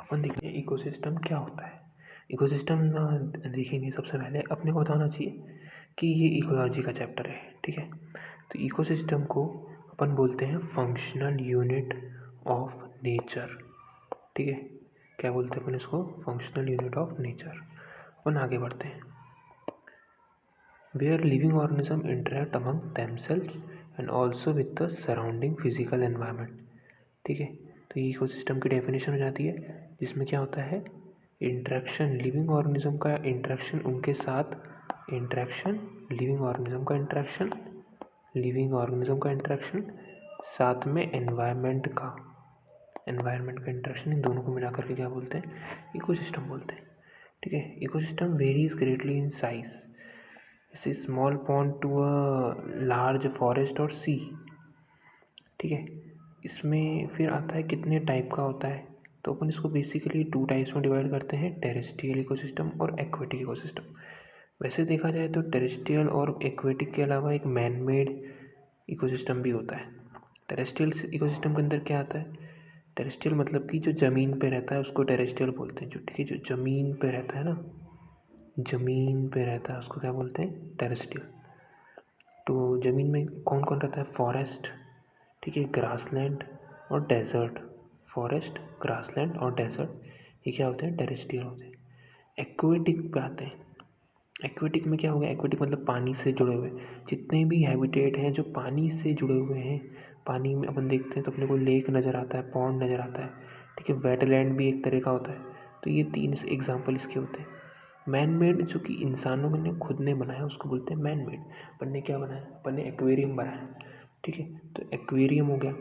अपन देखते हैं इकोसिस्टम क्या होता है। इकोसिस्टम देखेंगे, सबसे पहले अपने को बताना चाहिए कि ये इकोलॉजी का चैप्टर है, ठीक है। तो इकोसिस्टम को अपन बोलते हैं फंक्शनल यूनिट ऑफ नेचर, ठीक है। क्या बोलते हैं अपन इसको? Functional unit of nature. अपन आगे बढ़ते हैं। Where living organism interact among themselves and also with the surrounding physical environment, ठीक है। तो ये इकोसिस्टम की डेफिनेशन हो जाती है, जिसमें क्या होता है? इंटरेक्शन, लिविंग ऑर्गेनिज्म का इंटरेक्शन उनके साथ, इंटरेक्शन लिविंग ऑर्गेनिज्म का इंटरेक्शन, लिविंग ऑर्गेनिज्म का इंटरेक्शन, साथ में एनवायरनमेंट का इंटरेक्शन, इन दोनों को मिला करके क्या बोलते हैं? इकोसिस्टम बोलते हैं, ठीक है। Ecosystem varies greatly in size, जैसे small pond to a large forest और सी, ठीक है। इसमें फिर आता है कितने टाइप का होता है, तो अपन इसको बेसिकली 2 टाइप्स में डिवाइड करते हैं, टेरेस्ट्रियल इकोसिस्टम और एक्वेटिक इकोसिस्टम। वैसे देखा जाए तो टेरेस्ट्रियल और एक्वेटिक के अलावा एक मैन मेड इकोसिस्टम भी होता है। टेरेस्ट्रियल इकोसिस्टम के अंदर क्या आता है? टेरेस्ट्रियल मतलब कि जो ज़मीन पे रहता है उसको टेरेस्ट्रियल बोलते हैं, जो, ठीक है, जो ज़मीन पे रहता है ना, ज़मीन पे रहता है उसको क्या बोलते हैं? टेरेस्ट्रियल। तो ज़मीन में कौन कौन रहता है? फॉरेस्ट, ठीक है, ग्रासलैंड और डेजर्ट। फॉरेस्ट, ग्रासलैंड और डेजर्ट, ये क्या होते हैं? टेरेस्ट्रियल होते हैं। एक्वेटिक पे आते हैं। एक्वेटिक में क्या होगा? एक्वेटिक मतलब पानी से जुड़े हुए, जितने भी हैबिटेट हैं जो पानी से जुड़े हुए हैं। पानी में अपन देखते हैं तो अपने को लेक नज़र आता है, पॉन्ड नज़र आता है, ठीक है। वेटलैंड भी एक तरह का होता है। तो ये 3 एग्जाम्पल इसके होते हैं। मैन मेड, जो कि इंसानों ने खुद ने बनाया, उसको बोलते हैं मैन मेड। अपन ने क्या बनाया? अपन ने एक्वेरियम बनाया, ठीक है। तो एक्वेरियम हो गया,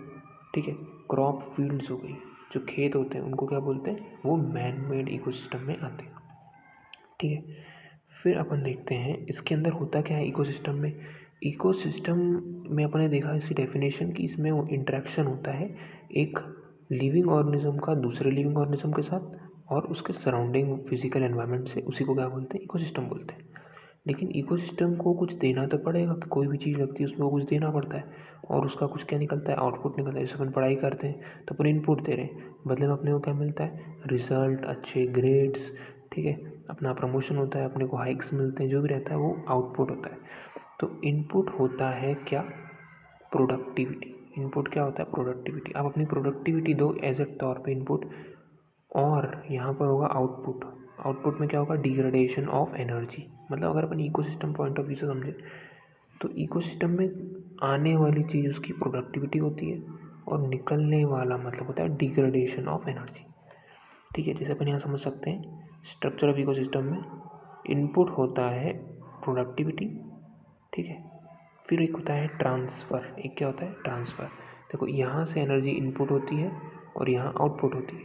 ठीक है। क्रॉप फील्ड्स हो गई, जो खेत होते हैं उनको क्या बोलते हैं? वो मैन मेड इकोसिस्टम में आते हैं, ठीक है। फिर अपन देखते हैं इसके अंदर होता क्या है इकोसिस्टम में। इकोसिस्टम में अपन ने देखा इसकी डेफिनेशन कि इसमें वो इंटरेक्शन होता है एक लिविंग ऑर्गेनिज्म का दूसरे लिविंग ऑर्गेनिज्म के साथ और उसके सराउंडिंग फिजिकल एनवायरनमेंट से, उसी को क्या बोलते हैं? इकोसिस्टम बोलते हैं। लेकिन इकोसिस्टम को कुछ देना तो पड़ेगा, कि कोई भी चीज़ लगती है उसमें कुछ देना पड़ता है, और उसका कुछ क्या निकलता है? आउटपुट निकलता है। जैसे अपन पढ़ाई करते हैं तो अपन इनपुट दे रहे हैं, बदले में अपने को क्या मिलता है? रिजल्ट, अच्छे ग्रेड्स, ठीक है। अपना प्रमोशन होता है, अपने को हाइक्स मिलते हैं, जो भी रहता है वो आउटपुट होता है। तो इनपुट होता है क्या? प्रोडक्टिविटी। इनपुट क्या होता है? प्रोडक्टिविटी। आप अपनी प्रोडक्टिविटी दो एज ए तौर पे इनपुट, और यहाँ पर होगा आउटपुट। आउटपुट में क्या होगा? Degradation of energy. मतलब अगर अपन इकोसिस्टम पॉइंट ऑफ व्यू से समझे तो इकोसिस्टम में आने वाली चीज़ उसकी प्रोडक्टिविटी होती है, और निकलने वाला मतलब होता है डिग्रेडेशन ऑफ एनर्जी, ठीक है। जैसे अपन यहाँ समझ सकते हैं स्ट्रक्चर ऑफ इकोसिस्टम में इनपुट होता है प्रोडक्टिविटी, ठीक है। फिर एक होता है ट्रांसफ़र। एक क्या होता है? ट्रांसफ़र। देखो, यहाँ से एनर्जी इनपुट होती है और यहाँ आउटपुट होती है,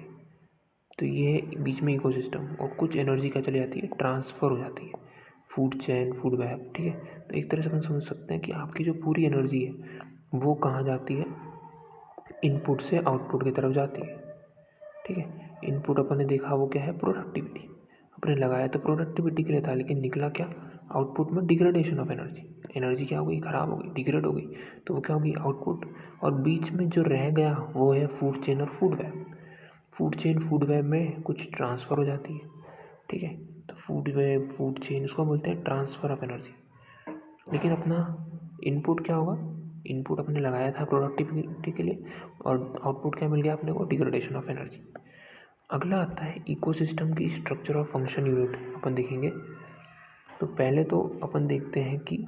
तो ये बीच में इकोसिस्टम, और कुछ एनर्जी क्या चली जाती है? ट्रांसफ़र हो जाती है, फूड चेन, फूड वेब, ठीक है। तो एक तरह से अपन समझ सकते हैं कि आपकी जो पूरी एनर्जी है वो कहाँ जाती है? इनपुट से आउटपुट की तरफ जाती है, ठीक है। इनपुट अपन ने देखा वो क्या है? प्रोडक्टिविटी। अपने लगाया तो प्रोडक्टिविटी के लिए था, लेकिन निकला क्या? आउटपुट में डिग्रेडेशन ऑफ एनर्जी। एनर्जी क्या हो गई? खराब हो गई, डिग्रेड हो गई, तो वो क्या हो गई? आउटपुट। और बीच में जो रह गया वो है फूड चेन और food web. Food chain, food web में कुछ ट्रांसफ़र हो जाती है, ठीक है। तो फूड वेब, फूड चेन, इसको बोलते हैं ट्रांसफ़र ऑफ एनर्जी। लेकिन अपना इनपुट क्या होगा? इनपुट अपने लगाया था प्रोडक्टिविटी के लिए, और आउटपुट क्या मिल गया अपने को? Degradation of energy. अगला आता है इकोसिस्टम की स्ट्रक्चर ऑफ फंक्शन यूनिट। अपन देखेंगे तो पहले तो अपन देखते हैं कि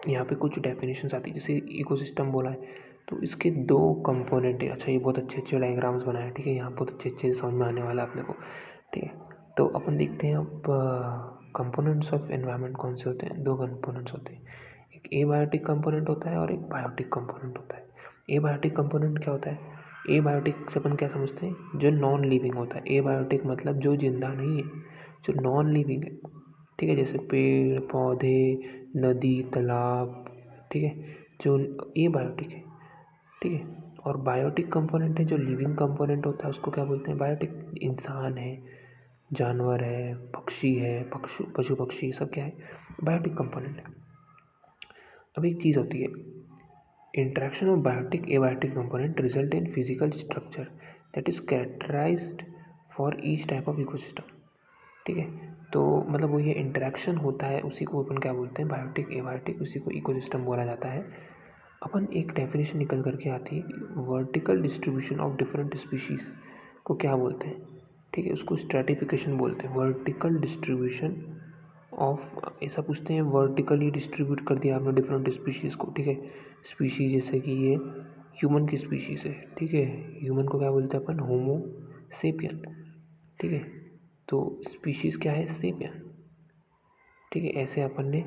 यहाँ पे कुछ डेफिनेशंस आती है। जैसे इकोसिस्टम बोला है तो इसके 2 कंपोनेंट है। अच्छा, ये बहुत अच्छे अच्छे डायग्राम्स बनाए हैं, ठीक है। यहाँ बहुत अच्छे अच्छे समझ में आने वाला है अपने को, ठीक है। तो अपन देखते हैं अब कंपोनेंट्स ऑफ एनवायरनमेंट कौन से होते हैं। 2 कंपोनेंट्स होते हैं, एक एबायोटिक कंपोनेंट होता है और एक बायोटिक कंपोनेंट होता है। एबायोटिक कंपोनेंट क्या होता है? एबायोटिक से अपन क्या समझते हैं? जो नॉन लिविंग होता है। एबायोटिक मतलब जो जिंदा नहीं है, जो नॉन लिविंग है, ठीक है। जैसे पेड़ पौधे, नदी, तालाब, ठीक है, जो एबायोटिक है, ठीक है। और बायोटिक कंपोनेंट है, जो लिविंग कंपोनेंट होता है, उसको क्या बोलते हैं? बायोटिक। इंसान है, जानवर है, पक्षी है, पशु पक्षी, ये सब क्या है? बायोटिक कंपोनेंट है। अब एक चीज़ होती है, interaction of biotic abiotic component result in physical structure that is characterized for each type of ecosystem. ठीक है, तो मतलब वो ये इंटरेक्शन होता है, उसी को अपन क्या बोलते हैं, बायोटिक एबायोटिक, उसी को इकोसिस्टम बोला जाता है। अपन एक डेफिनेशन निकल करके आती है, vertical distribution of different species को क्या बोलते हैं। ठीक है, उसको स्ट्रैटिफिकेशन बोलते हैं, वर्टिकल डिस्ट्रीब्यूशन ऑफ। ऐसा पूछते हैं, वर्टिकली डिस्ट्रीब्यूट कर दिया आपने डिफरेंट स्पीशीज़ को। ठीक है, स्पीशीज़ जैसे कि ये ह्यूमन की स्पीशीज़ है। ठीक है, ह्यूमन को क्या बोलते हैं अपन, होमो सेपियन। ठीक है, तो स्पीशीज़ क्या है, सेपियन। ठीक है, ऐसे अपन ने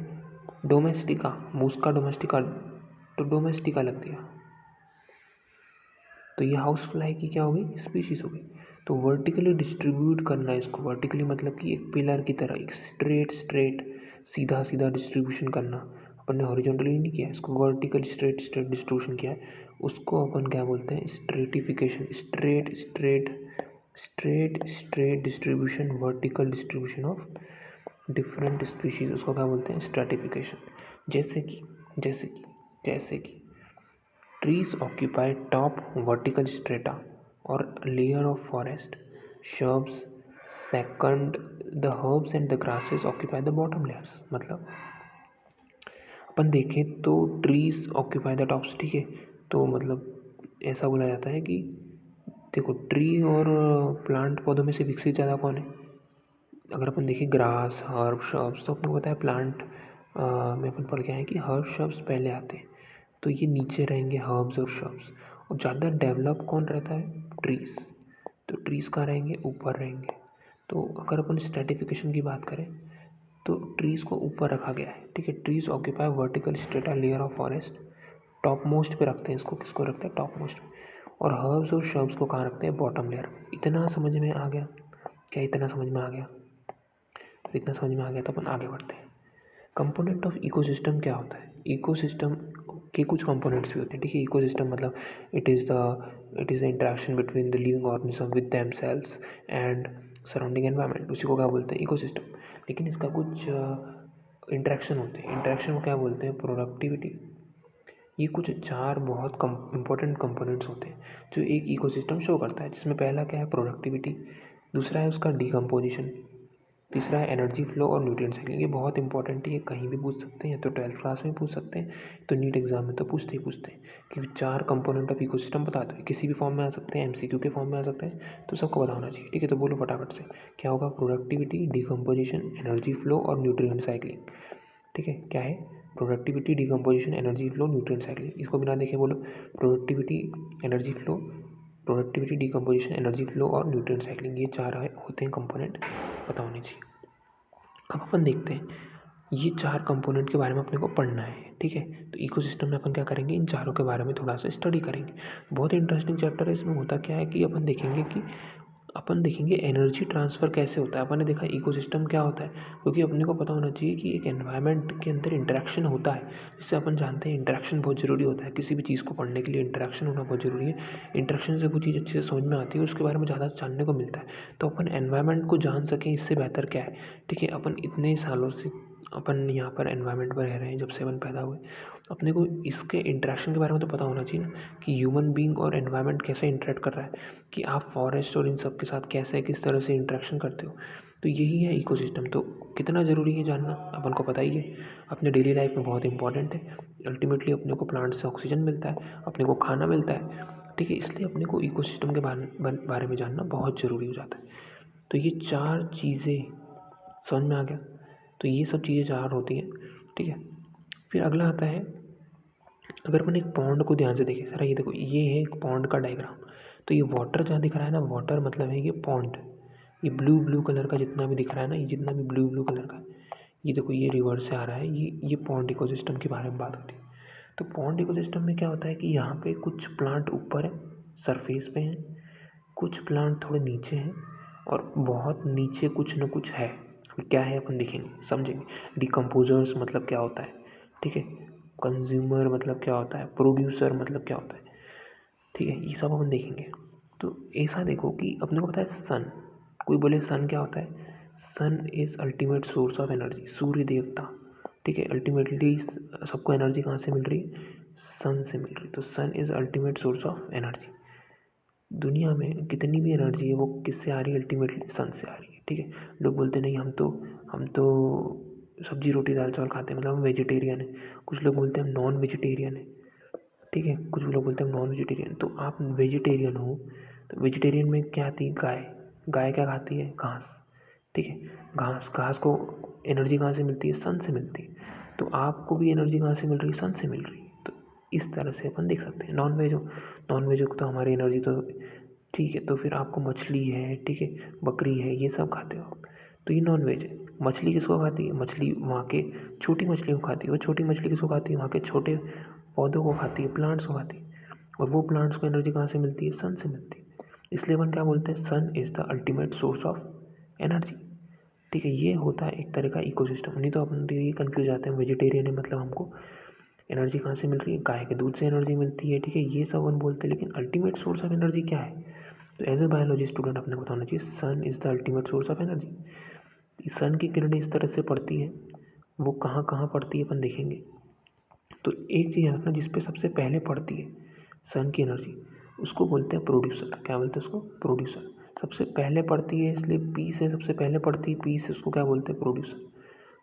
डोमेस्टिका, मूस्का डोमेस्टिका, तो डोमेस्टिका लग दिया, तो ये हाउस फ्लाई की क्या हो गई, स्पीशीज़ हो गई। तो वर्टिकली डिस्ट्रीब्यूट करना इसको, वर्टिकली मतलब कि एक पिलर की तरह, एक स्ट्रेट सीधा सीधा डिस्ट्रीब्यूशन करना। अपन ने हॉरिजॉन्टली नहीं किया, इसको वर्टिकल स्ट्रेट डिस्ट्रीब्यूशन किया है, उसको अपन क्या बोलते हैं, stratification. Straight distribution, vertical distribution of different species, उसको क्या बोलते हैं, स्ट्रैटिफिकेशन। जैसे कि trees occupy top vertical strata or layer of forest. Shrubs second, the herbs and the grasses occupy the bottom layers। मतलब अपन देखें तो ट्रीज ऑक्यूपाई द टॉप्स। ठीक है, तो मतलब ऐसा बोला जाता है कि देखो, ट्री और प्लांट पौधों में से विकसित ज़्यादा कौन है। अगर अपन देखें ग्रास, हर्ब, श्रब्स, तो आपको पता है प्लांट में अपन पढ़ के आए कि हर्ब श्रब्स पहले आते हैं, तो ये नीचे रहेंगे हर्ब्स और श्रब्स। और ज़्यादा डेवलप कौन रहता है, ट्रीज़। तो ट्रीज़ कहाँ रहेंगे, ऊपर रहेंगे। तो अगर अपन स्ट्रैटिफिकेशन की बात करें तो ट्रीज़ को ऊपर रखा गया है। ठीक है, trees occupy vertical strata layer of forest, top most पे रखते हैं इसको, किसको रखते हैं, टॉप मोस्ट पे। और हर्ब्स और श्रब्स को कहाँ रखते हैं, बॉटम लेयर। इतना समझ में आ गया क्या, इतना समझ में आ गया, तो इतना समझ में आ गया तो अपन आगे बढ़ते हैं। कंपोनेंट ऑफ इकोसिस्टम क्या होता है, इकोसिस्टम के कुछ कंपोनेंट्स भी होते हैं। ठीक है, इकोसिस्टम मतलब it is the interaction between the living organism with themselves and surrounding environment, उसी को क्या बोलते हैं, इकोसिस्टम। लेकिन इसका कुछ इंटरेक्शन होते हैं, इंटरेक्शन को क्या बोलते हैं, प्रोडक्टिविटी। ये कुछ 4 बहुत इंपॉर्टेंट कंपोनेंट्स होते हैं जो एक इकोसिस्टम शो करता है, जिसमें पहला क्या है, प्रोडक्टिविटी। दूसरा है उसका डिकम्पोजिशन। तीसरा है एनर्जी फ्लो और न्यूट्रिएंट साइकिलिंग। ये बहुत इंपॉर्टेंट है, ये कहीं भी पूछ सकते हैं, तो 12th क्लास में पूछ सकते हैं, तो नीट एग्जाम में तो पूछते हैं कि 4 कंपोनेंट ऑफ इकोसिस्टम बता दो। किसी भी फॉर्म में आ सकते हैं, एमसीक्यू के फॉर्म में आ सकते हैं, तो सबको पता होना चाहिए। ठीक है, तो बोलो फटाफट से, क्या होगा, प्रोडक्टिविटी, डिकम्पोजिशन, एनर्जी फ्लो और न्यूट्रिएंट साइकिलिंग। ठीक है, क्या है, productivity, decomposition, energy flow, nutrient cycling. इसको बिना देखे बोलो, productivity, energy flow, productivity, decomposition, energy flow और न्यूट्रिएंट साइकिलिंग। ये 4 होते हैं कंपोनेंट, पता होने चाहिए। अब अपन देखते हैं ये 4 कंपोनेंट के बारे में अपने को पढ़ना है। ठीक है, तो इकोसिस्टम में अपन क्या करेंगे, इन चारों के बारे में थोड़ा सा स्टडी करेंगे। बहुत इंटरेस्टिंग चैप्टर है। इसमें होता क्या है कि अपन देखेंगे एनर्जी ट्रांसफ़र कैसे होता है। अपन ने देखा इकोसिस्टम क्या होता है, क्योंकि अपने को पता होना चाहिए कि एक एनवायरनमेंट के अंदर इंटरेक्शन होता है, जिससे अपन जानते हैं इंटरेक्शन बहुत ज़रूरी होता है। किसी भी चीज़ को पढ़ने के लिए इंटरेक्शन होना बहुत ज़रूरी है। इंटरेक्शन से कुछ चीज़ अच्छे से समझ में आती है, उसके बारे में ज़्यादा जानने को मिलता है। तो अपन एनवायरनमेंट को जान सकें, इससे बेहतर क्या है। ठीक है, अपन इतने सालों से अपन यहाँ पर एनवायरनमेंट में रह रहे हैं, जब से अपन पैदा हुए, अपने को इसके इंटरेक्शन के बारे में तो पता होना चाहिए ना, कि ह्यूमन बीइंग और एनवायरनमेंट कैसे इंटरेक्ट कर रहा है, कि आप फॉरेस्ट और इन सब के साथ कैसे किस तरह से इंटरेक्शन करते हो। तो यही है इकोसिस्टम। तो कितना ज़रूरी है जानना, अपन को पता ही है, अपने डेली लाइफ में बहुत इंपॉर्टेंट है। अल्टीमेटली अपने को प्लांट से ऑक्सीजन मिलता है, अपने को खाना मिलता है। ठीक है, इसलिए अपने को इकोसिस्टम के बारे में जानना बहुत ज़रूरी हो जाता है। तो ये 4 चीज़ें समझ में आ गया। तो ये सब चीज़ें 4 होती हैं। ठीक है, फिर अगला आता है, अगर अपन एक पॉन्ड को ध्यान से देखें, सर ये देखो, ये है एक पॉन्ड का डायग्राम। तो ये वाटर जहाँ दिख रहा है ना, वाटर मतलब है ये पॉन्ड। ये ब्लू कलर का जितना भी दिख रहा है ना, ये जितना भी ब्लू कलर का, ये देखो, ये रिवर से आ रहा है, ये पॉन्ड इकोसिस्टम के बारे में बात होती है। तो पॉन्ड इकोसिस्टम में क्या होता है कि यहाँ पे कुछ प्लांट ऊपर है, सरफेस पे हैं, कुछ प्लांट थोड़े नीचे हैं, और बहुत नीचे कुछ न कुछ है। क्या है अपन देखेंगे, समझेंगे। डिकम्पोजर्स मतलब क्या होता है, ठीक है, कंज्यूमर मतलब क्या होता है, प्रोड्यूसर मतलब क्या होता है। ठीक है, ये सब अपन देखेंगे। तो ऐसा देखो कि अपने को पता है सन, कोई बोले सन क्या होता है, sun is ultimate source of energy, सूर्य देवता। ठीक है, अल्टीमेटली सबको एनर्जी कहाँ से मिल रही है, सन से मिल रही है। तो sun is ultimate source of energy. दुनिया में कितनी भी एनर्जी है वो किससे आ रही है? अल्टीमेटली सन से आ रही है। ठीक है, लोग बोलते नहीं हम तो सब्जी रोटी दाल चावल खाते हैं, मतलब हम वेजिटेरियन है। कुछ लोग बोलते हैं हम नॉन वेजिटेरियन है। ठीक है, कुछ लोग बोलते हैं हम नॉन वेजिटेरियन। तो आप वेजिटेरियन हो तो वेजिटेरियन में क्या आती है? गाय। गाय क्या खाती है? घास। ठीक है, घास घास को एनर्जी कहाँ से मिलती है? सन से मिलती है। तो आपको भी एनर्जी कहाँ से मिल रही है? सन से मिल रही है। तो इस तरह से अपन देख सकते हैं। नॉन वेज हो तो हमारी एनर्जी तो ठीक है, तो फिर आपको मछली है, ठीक है, बकरी है, ये सब खाते हो आप, तो ये नॉन वेज है। मछली किसको खाती है? मछली वहाँ के छोटी मछलियों को खाती है। वो छोटी मछली किसको खाती है? वहाँ के छोटे पौधों को खाती है, प्लांट्स को खाती है। और वो प्लांट्स को एनर्जी कहाँ से मिलती है? सन से मिलती है। इसलिए अपन क्या बोलते हैं? Sun is the ultimate source of energy. ठीक है, ये होता है एक तरह का इकोसिस्टम। नहीं तो अपन तो ये कंफ्यूज जाते हैं, वेजिटेरियन है मतलब हमको एनर्जी कहाँ से मिल रही है? गाय के दूध से एनर्जी मिलती है। ठीक है, ये सब अपन बोलते हैं, लेकिन अल्टीमेट सोर्स ऑफ एनर्जी क्या है? तो एज ए बायोलॉजी स्टूडेंट अपने बताना चाहिए sun is the ultimate source of energy. Sun की किरणें इस तरह से पड़ती है, वो कहाँ कहाँ पड़ती है अपन देखेंगे। तो एक चीज़ है ना, जिस पे सबसे पहले पड़ती है सन की एनर्जी, उसको बोलते हैं प्रोड्यूसर। क्या बोलते हैं उसको? प्रोड्यूसर। सबसे पहले पड़ती है, इसलिए पी से सबसे पहले पड़ती है, पी से उसको क्या बोलते हैं? प्रोड्यूसर।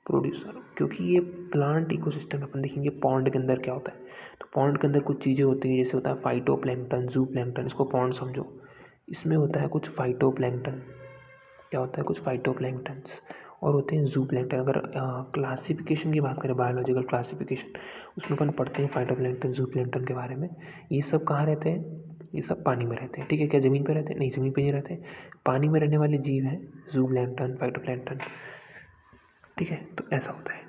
प्रोड्यूसर, क्योंकि ये प्लांट इकोसिस्टम अपन देखेंगे पॉन्ड के अंदर क्या होता है। तो पॉन्ड के अंदर कुछ चीज़ें होती हैं, जैसे होता है फाइटोप्लैंक्टन, जू प्लैंक्टन। इसको पॉन्ड समझो। इसमें होता है कुछ फाइटोप्लैंक्टन। क्या होता है? कुछ फाइटोप्लैंक्टन्स। और होते हैं जू प्लैंक्टन। अगर क्लासिफिकेशन की बात करें, बायोलॉजिकल क्लासिफिकेशन, उसमें अपन पढ़ते हैं फाइटोप्लैंक्टन, जू प्लैंक्टन के बारे में। ये सब कहाँ रहते हैं? ये सब पानी में रहते हैं। ठीक है, क्या ज़मीन पे रहते हैं? नहीं, ज़मीन पे नहीं रहते। पानी में रहने वाले जीव हैं जू प्लैंक्टन, फाइटोप्लैंक्टन। ठीक है, तो ऐसा होता है।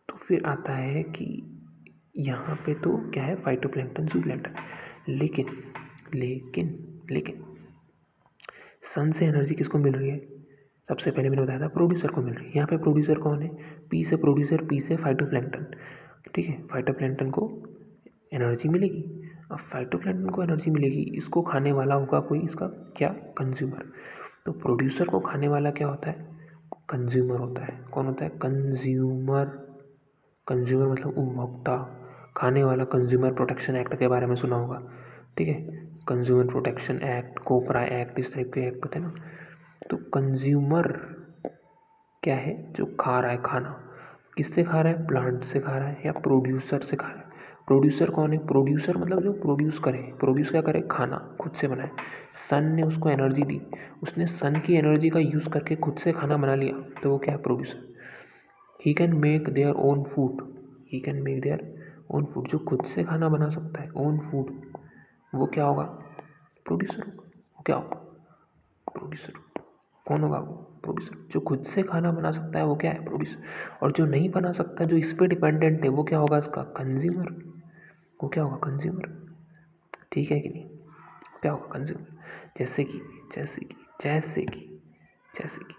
तो फिर आता है कि यहाँ पे तो क्या है? फाइटोप्लैंक्टन, जू प्लैंक्टन। लेकिन लेकिन लेकिन सन से एनर्जी किसको मिल रही है? सबसे पहले मैंने बताया था प्रोड्यूसर को मिल रही है। यहाँ पे प्रोड्यूसर कौन है? पी से प्रोड्यूसर, पी से फाइटोप्लैंक्टन। ठीक है, फाइटोप्लैंक्टन को एनर्जी मिलेगी। अब फाइटोप्लैंक्टन को एनर्जी मिलेगी, इसको खाने वाला होगा कोई, इसका क्या? कंज्यूमर। तो प्रोड्यूसर को खाने वाला क्या होता है? कंज्यूमर होता है। कौन होता है? कंज्यूमर। कंज्यूमर मतलब उपभोक्ता, खाने वाला। कंज्यूमर प्रोटेक्शन एक्ट के बारे में सुना होगा। ठीक है, कंज्यूमर प्रोटेक्शन एक्ट, कोपरा एक्ट, इस टाइप के एक्ट होते हैं ना। तो कंज्यूमर क्या है? जो खा रहा है खाना। किससे खा रहा है? प्लांट से खा रहा है या प्रोड्यूसर से खा रहा है? प्रोड्यूसर कौन है? प्रोड्यूसर मतलब जो प्रोड्यूस करे। प्रोड्यूस क्या करे? खाना खुद से बनाए। सन ने उसको एनर्जी दी, उसने सन की एनर्जी का यूज़ करके खुद से खाना बना लिया, तो वो क्या है? Producer. He can make their own food. He can make their own food. जो खुद से खाना बना सकता है, ओन फूड, वो क्या होगा? प्रोड्यूसर होगा। वो क्या होगा? प्रोड्यूसर। कौन होगा वो? प्रोड्यूसर। जो खुद से खाना बना सकता है वो क्या है? प्रोड्यूसर। और जो नहीं बना सकता, जो इस पे डिपेंडेंट है, वो क्या होगा? इसका कंज्यूमर। वो क्या होगा? कंज्यूमर। ठीक है कि नहीं? क्या होगा? कंज्यूमर। जैसे कि जैसे कि जैसे कि जैसे कि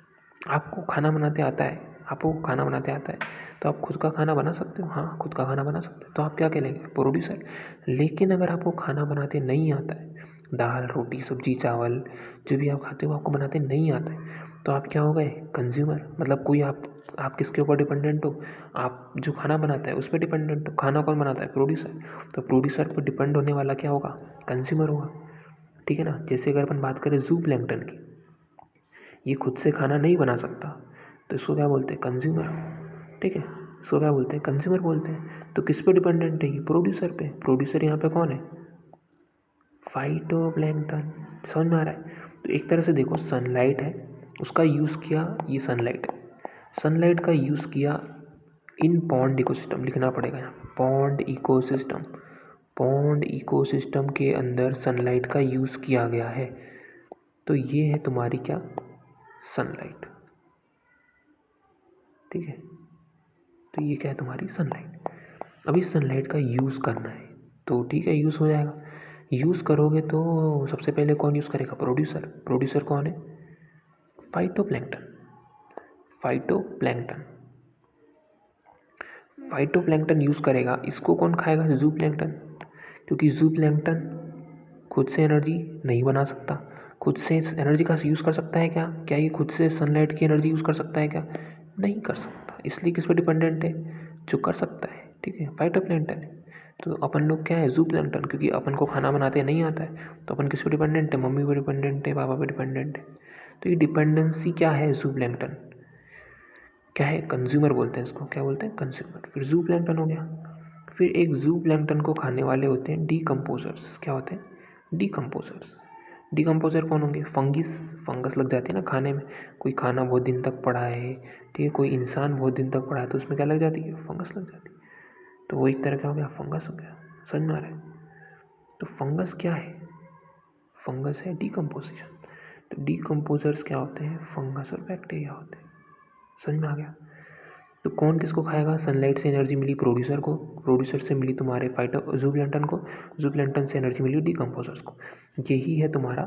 आपको खाना बनाते आता है, आपको खाना बनाते आता है, तो आप खुद का खाना बना सकते हो। हाँ, खुद का खाना बना सकते हो, तो आप क्या कहलाएंगे? प्रोड्यूसर। लेकिन अगर आपको खाना बनाते नहीं आता है, दाल रोटी सब्जी चावल जो भी आप खाते हो आपको बनाते नहीं आता है, तो आप क्या हो गए? कंज्यूमर। मतलब कोई आप किसके ऊपर डिपेंडेंट हो? आप जो खाना बनाता है उस पर डिपेंडेंट हो। खाना कौन बनाता है? प्रोड्यूसर। तो प्रोड्यूसर पर डिपेंड होने वाला क्या होगा? कंज्यूमर होगा। ठीक है ना। जैसे अगर अपन बात करें जू प्लैंक्टन की, ये खुद से खाना नहीं बना सकता, तो इसको क्या बोलते हैं? कंज्यूमर। ठीक है, इसको क्या बोलते हैं? कंज्यूमर बोलते हैं। तो किस पे डिपेंडेंट है? ये प्रोड्यूसर पे। प्रोड्यूसर यहाँ पे कौन है? फाइटोप्लैंक्टन। समझ में आ रहा है? तो एक तरह से देखो, सनलाइट है, उसका यूज़ किया, ये सनलाइट है, सनलाइट का यूज़ किया इन पॉन्ड इकोसिस्टम। लिखना पड़ेगा यहाँ पे, पॉन्ड इकोसिस्टम। पॉन्ड इकोसिस्टम के अंदर सनलाइट का यूज़ किया गया है। तो ये है तुम्हारी क्या? सनलाइट। ठीक है, तो ये क्या है? तुम्हारी सनलाइट। अब इस सनलाइट का यूज़ करना है, तो ठीक है, यूज़ हो जाएगा। यूज़ करोगे तो सबसे पहले कौन यूज़ करेगा? प्रोड्यूसर। प्रोड्यूसर कौन है? फाइटोप्लैंक्टन। फाइटोप्लैंक्टन। फाइटोप्लैंक्टन यूज़ करेगा, इसको कौन खाएगा? जू प्लैंक्टन। क्योंकि जू प्लैंक्टन खुद से एनर्जी नहीं बना सकता। खुद से एनर्जी का यूज़ कर सकता है क्या? क्या ये खुद से सनलाइट की एनर्जी यूज़ कर सकता है क्या? नहीं कर सकता। इसलिए किस पर डिपेंडेंट है? जो कर सकता है, ठीक है, फाइटोप्लैंक्टन है। तो अपन लोग क्या है, जू प्लैंक्टन, क्योंकि अपन को खाना बनाते नहीं आता है तो अपन किस पे डिपेंडेंट है, मम्मी पे डिपेंडेंट है, पापा पे डिपेंडेंट है। तो ये डिपेंडेंसी क्या है, जू प्लैंक्टन क्या है, कंज्यूमर बोलते हैं इसको, क्या बोलते हैं, कंज्यूमर। फिर जू प्लैंक्टन हो गया। फिर एक जू प्लैंक्टन को खाने वाले होते हैं डीकम्पोजर्स। क्या होते हैं, डीकम्पोजर्स। डीकम्पोजर कौन होंगे, फंगस लग जाती है ना खाने में। कोई खाना बहुत दिन तक पड़ा है, ठीक है, कोई इंसान बहुत दिन तक पड़ा है तो उसमें क्या लग जाती है, फंगस लग जाती है। तो वो एक तरह का हो गया, फंगस हो गया। समझ में आ रहा है। तो फंगस क्या है, फंगस है डीकम्पोजिशन। तो डीकम्पोजर्स क्या होते हैं, फंगस और बैक्टीरिया होते हैं। समझ में आ गया। तो कौन किसको खाएगा, सनलाइट से एनर्जी मिली प्रोड्यूसर को, प्रोड्यूसर से मिली तुम्हारे फाइटो जूप्लैंक्टन को, जूप्लैंक्टन से एनर्जी मिली डीकम्पोजर्स को। यही है तुम्हारा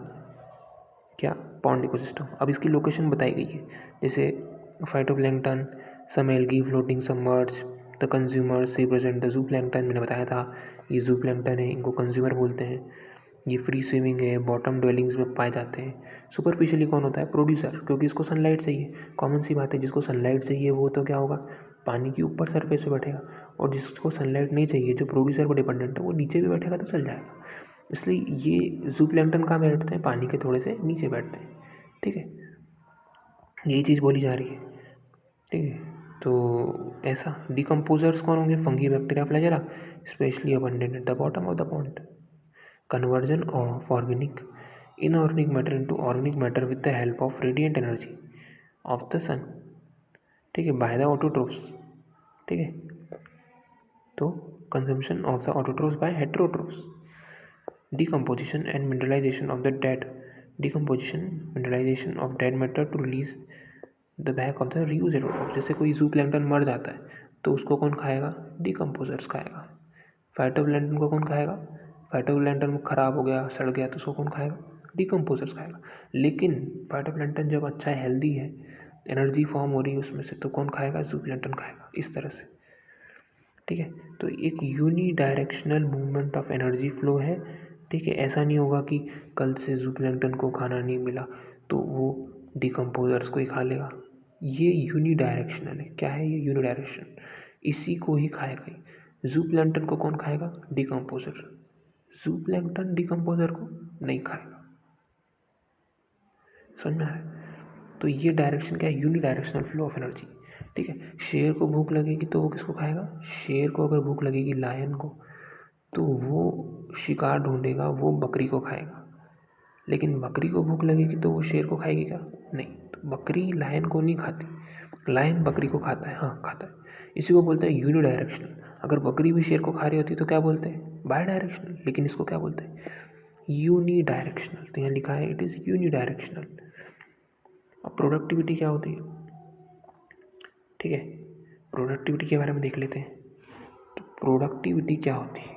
क्या, पॉन्ड इकोसिस्टम। अब इसकी लोकेशन बताई गई है, जैसे phytoplankton, some algae floating submerge, the consumers represent the zooplankton. मैंने बताया था ये जूप्लैंक्टन है, इनको कंज्यूमर बोलते हैं। ये फ्री स्विमिंग है, बॉटम ड्वेलिंग्स में पाए जाते हैं। सुपरफिशियली कौन होता है, प्रोड्यूसर, क्योंकि इसको सनलाइट चाहिए। कॉमन सी बात है, जिसको सनलाइट चाहिए वो तो क्या होगा, पानी के ऊपर सरफेस पे बैठेगा, और जिसको सनलाइट नहीं चाहिए, जो प्रोड्यूसर पर डिपेंडेंट है, वो नीचे भी बैठेगा तो चल जाएगा। इसलिए ये जूप्लैंक्टन कहाँ बैठते हैं, पानी के थोड़े से नीचे बैठते हैं। ठीक है, यही चीज़ बोली जा रही है। ठीक है, तो ऐसा डिकम्पोजर्स कौन होंगे, fungi, bacteria, flagella, specially abundant at the bottom of the pond. Conversion of inorganic matter into organic matter with the help of radiant energy of the sun। ठीक है, बाय द ऑटोट्रोफ्स। ठीक है, तो consumption of the autotrophs by heterotrophs. Decomposition and mineralization of the dead, decomposition mineralization of dead matter to release the back of the reuse heterotroph. जैसे कोई जूप्लैंक्टन मर जाता है तो उसको कौन खाएगा, डिकम्पोजर्स खाएगा। फाइटोप्लैंक्टन को कौन खाएगा, फाइटोप्लैंक्टन खराब हो गया, सड़ गया तो उसको कौन खाएगा, डिकम्पोजर्स खाएगा। लेकिन फाइटोप्लैंक्टन जब अच्छा है, हेल्दी है, एनर्जी फॉर्म हो रही है उसमें से, तो कौन खाएगा, जूप्लैंक्टन खाएगा। इस तरह से। ठीक है, तो एक unidirectional movement of energy flow है। ठीक है, ऐसा नहीं होगा कि कल से जूप्लैंक्टन को खाना नहीं मिला तो वो डिकम्पोजर्स को ही खा लेगा। ये यूनी डायरेक्शनल है। क्या है ये, यूनी डायरेक्शन, इसी को ही खाएगा। जूप्लैंक्टन को कौन खाएगा, डिकम्पोजर। जूप्लैंक्टन डिकम्पोजर को नहीं खाएगा। समझ में आ रहा है। तो ये डायरेक्शन क्या है, unidirectional flow of energy. ठीक है, शेर को भूख लगेगी तो वो किसको खाएगा, शेर को अगर भूख लगेगी, लायन को, तो वो शिकार ढूंढेगा, वो बकरी को खाएगा। लेकिन बकरी को भूख लगेगी तो वो शेर को खाएगी क्या, नहीं। तो बकरी लायन को नहीं खाती, लायन बकरी को खाता है, हाँ खाता है। इसी को बोलते हैं यूनी डायरेक्शनल। अगर बकरी भी शेर को खा रही होती तो क्या बोलते हैं, बाय डायरेक्शनल। लेकिन इसको क्या बोलते हैं, यूनी डायरेक्शनल। तो यहाँ लिखा है इट इज़ यूनी डायरेक्शनल। अब प्रोडक्टिविटी क्या होती है, ठीक है, प्रोडक्टिविटी के बारे में देख लेते हैं। तो प्रोडक्टिविटी क्या होती है,